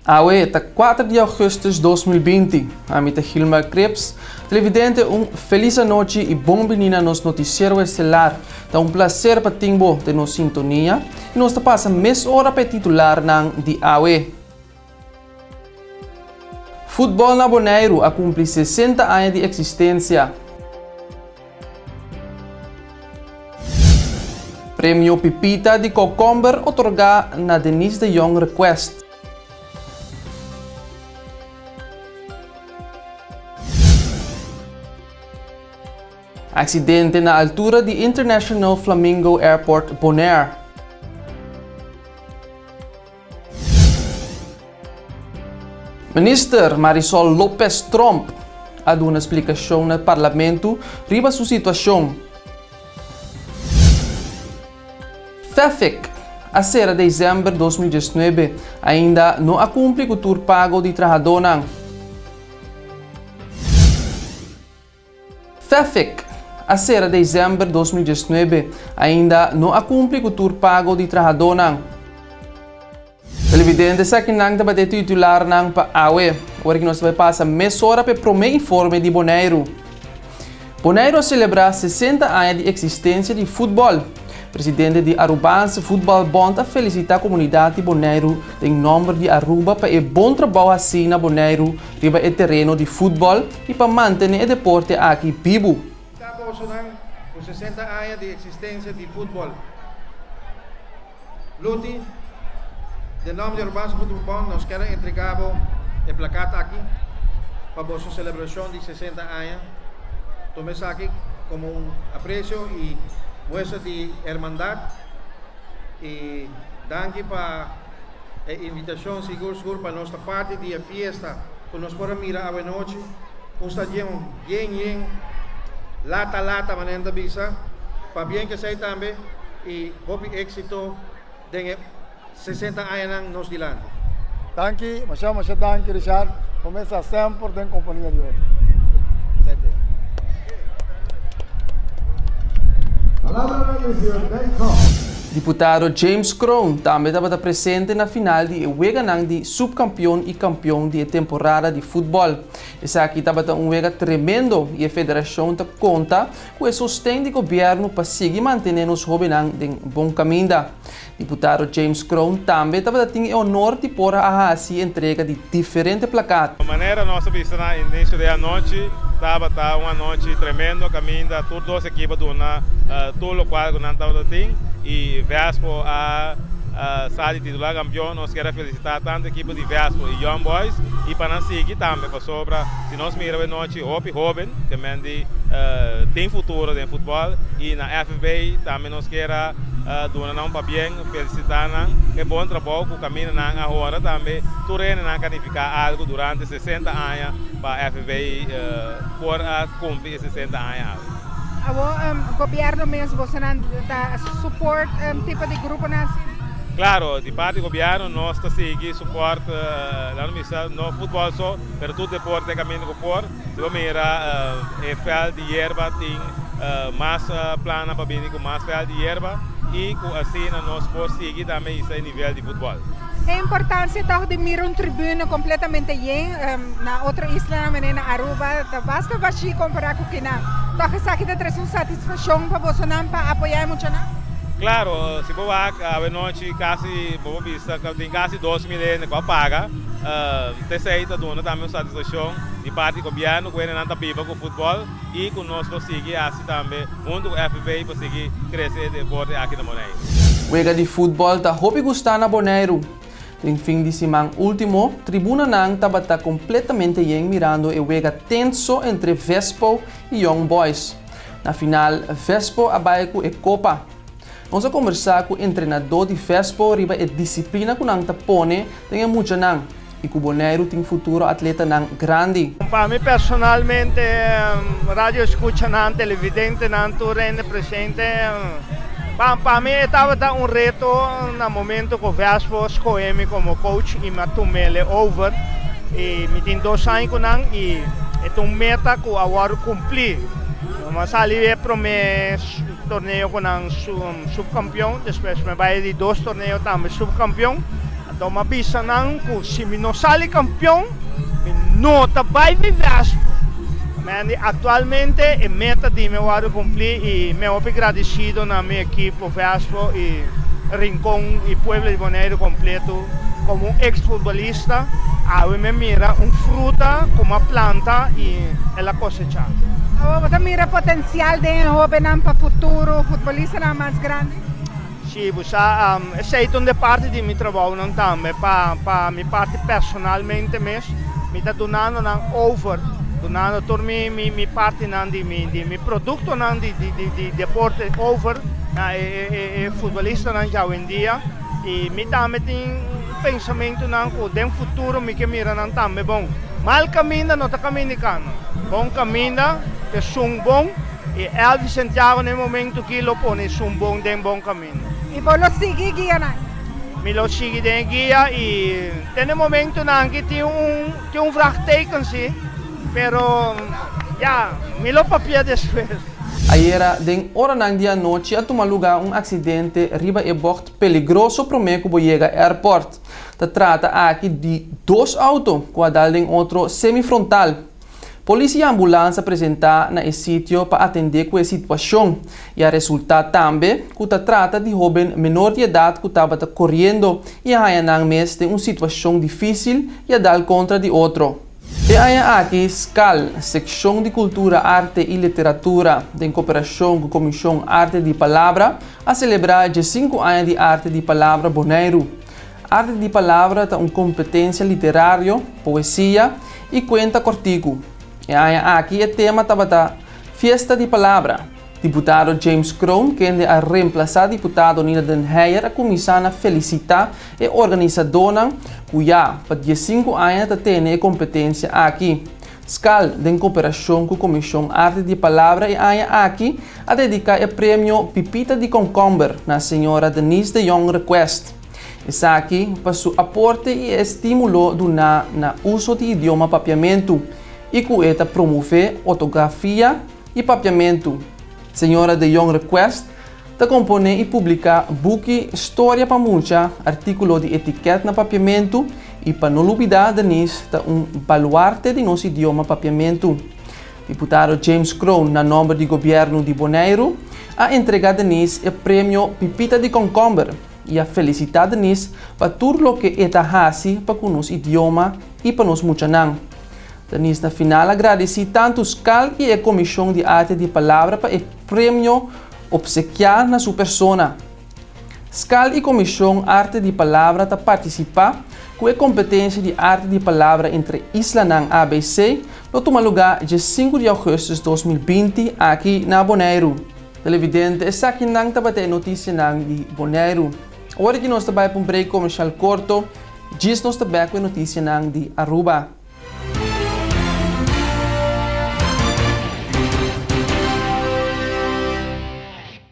Awe, ta 4 de agosto de 2020, a mim Gilmar Krebs, televidente, feliz noite e bom menina nos noticiero estelar. Tá prazer para timbo de nos sintonia e nós passa mês hora para titular nang di Awe. Futebol na Bonaire a cumprir 60 anos de existência. Prêmio Pipita de Cocomber otorgado na Denise de Jong Request. Acidente na altura de International Flamingo Airport, Bonaire. Minister Marisol Lopez Trump a dado uma explicação no parlamento riba sua situação. FEFIC, a ser de dezembro de 2019, ainda não a cumpre com o pago de trabalhadores. FEFIC, a ser de dezembro de 2019, ainda não a cumpre com o pago de trabalhadores. Televidente, sa kinang dapat titular ng Awe, agora que nós vai passar mês hora para o primeiro informe de Bonaire. Bonaire celebra 60 anos de existência de futebol. Presidente de Aruban's Football Bond a felicita a comunidade de Bonaire em nome de Aruba para o bom trabalho assim na Bonaire riba o terreno de futebol e para manter o deporte aqui vivo. Tapos com 60 anos de existência de futebol. Luti, de nome de Aruban's Football Bond, nos quer entregar a placata aqui para a vossa celebração de 60 anos. Tomemos aqui como apreço e muestra de hermandad y danke para la invitación seguro para nuestra parte de fiesta que nos podemos mirar a noche un estadio bien lata manenda visa para bien que sea también y hope éxito de 60 años nos dilante. Danke, masya danke Richard, começa sempre em companhia de outro. Deputado James Crown também estava presente na final de Weganang de subcampeão e campeão de temporada de futebol. Esse aqui estava wega tremendo e a federação conta com o sustento do governo para seguir mantendo os jovens em bom caminho. Deputado James Crown também estava tendo o honor de pôr a assim entrega de diferentes placatas. De maneira nossa vista no início da noite estava uma noite tremenda, caminho da todas as equipes do todo o qual nós estava tendo e Vespo a sair titular campeão. Nós queremos felicitar tanto a equipe de Vespo e Young Boys e para nós seguir também para sobra se nós miramos a noite jovem que também tem futuro no futebol e na FBA também nós queremos doar para bem felicitar que bom trabalho que o caminho agora também turene não canificar algo durante 60 anos para a FBA por cumprir 60 anos. O governo mesmo você dá suporte tipo de grupo nasce? Claro, de parte do governo nós seguimos suporte no futebol só, mas todo deporte é caminho do por. Se mira fel de erva tem mais plana para vir com mais fel de erva e assim nós podemos seguir também esse nível de futebol. A importância de mirar tribuna completamente llena na outra isla na Aruba, basta baixar comparar com o que não. Então, aqui da traz uma satisfação para você para apoiar muito, não? Claro, se você a noite quase, tem quase 2 milhões para pagar, terceira dona também uma satisfação de parte do governo, que não está viva com o futebol e com nós conseguir assim também, junto com o FBA, para seguir crescer o deporte aqui na Bonaire. O Liga de futebol está hopi gostar na Bonaire. Em fim de semana último, tribuna nang estava completamente mirando o Liga tenso entre Vespo e Young Boys. Na final, Vespo abai com a Copa. Vamos conversar com o treinador de Vespo riba a disciplina que nang tapone tem muito nang. E que o Bonaire tem futuro atleta nang grande. Para mim personalmente, radio escucha nang televidente nang turene presente. Para mim estava um reto no momento que o Vespo escolheu como coach e me tomei over e me tem 2 anos com ele e é uma meta que eu agora cumpri. Mas ali é para mim torneio com um subcampeão, depois me vai de 2 torneios também subcampeão. Então, mabisa nang kung si minosali campeão, nota vai de Vespo. Mas atualmente a meta de meu lado cumprir e me agradecido na minha equipe Vespo e Rincón e Pueblo de Bonaire completo como um ex-futbolista. A me mira fruta como uma planta e ela cosechar. Você mira potencial de jovem para futuro, futebolista mais grande? Sim, essa é uma parte de meu trabalho também, para minha parte personalmente mesmo, me está donando over, donando toda minha parte de meu produto de deporte over, futebolista hoje em dia, e me também tem pensamento que no futuro me que mira também bom. Mal caminho não está caminhando, bom caminho, é um bom, e Elvis Santiago no momento que lo põe um bom caminho. E você sigue guia, né? Me lo sigue de guia e tem um momento que tem um vraagteken sim, pero me lo papia depois. Ayer, den hora ng dia noche, toma lugar um acidente riba e bocht peligroso pro me que chega airport. Se trata aqui de dois autos, quadal den outro semifrontal. Polícia e ambulância apresentar na sítio para atender com a situação. E a resultado também que se trata de jovem menor de idade que estava correndo e aí não mês tem uma situação difícil e a dar contra de outro. E aí aqui SCAL, Secção de Cultura, Arte e Literatura, em cooperação com a Comissão Arte de Palavra, a celebrar 5 anos de Arte de Palavra Bonaire. Arte de Palavra é uma competência literária, poesia e conta cortico. E aí aqui o tema estava Fiesta de Palavra. Deputado James Crown, que é a reemplaçar deputado Nina Den Heyer, a começar a felicitar e organizadora que já para 5 anos tem competência aqui. SCAL, em cooperação com a Comissão Arte de Palavra, e aí aqui a dedicar o prêmio Pipita de Concomber na senhora Denise de Jong Request. Essa aqui para seu aporte e estímulo do na uso de idioma papiamento e que esta promove ortografia e papiamento. Senhora de Jong Request te compone e publica book História para Mulcha, artículo de etiqueta na papiamento e para não olvidar Denise baluarte de nosso idioma papiamento. Deputado James Crown, na nome do governo de Bonaire, a entregar Denise o prêmio Pipita de Concomber e a felicitar Denise para tudo o que esta faz para o nosso idioma e para nos muchanang. Denise, na final, agradeci tanto o SCAL e a Comissão de Arte de Palavra para o prêmio obsequiar na sua persona. SCAL e Comissão Arte de Palavra para participar com a competência de arte de palavra entre Isla Nang ABC, no toma lugar de 5 de agosto de 2020 aqui na Bonaire. Televidente, essa aqui não está batendo notícia de Bonaire. Agora que nós estamos para um break comercial curto, diz nós está com a notícia de Aruba.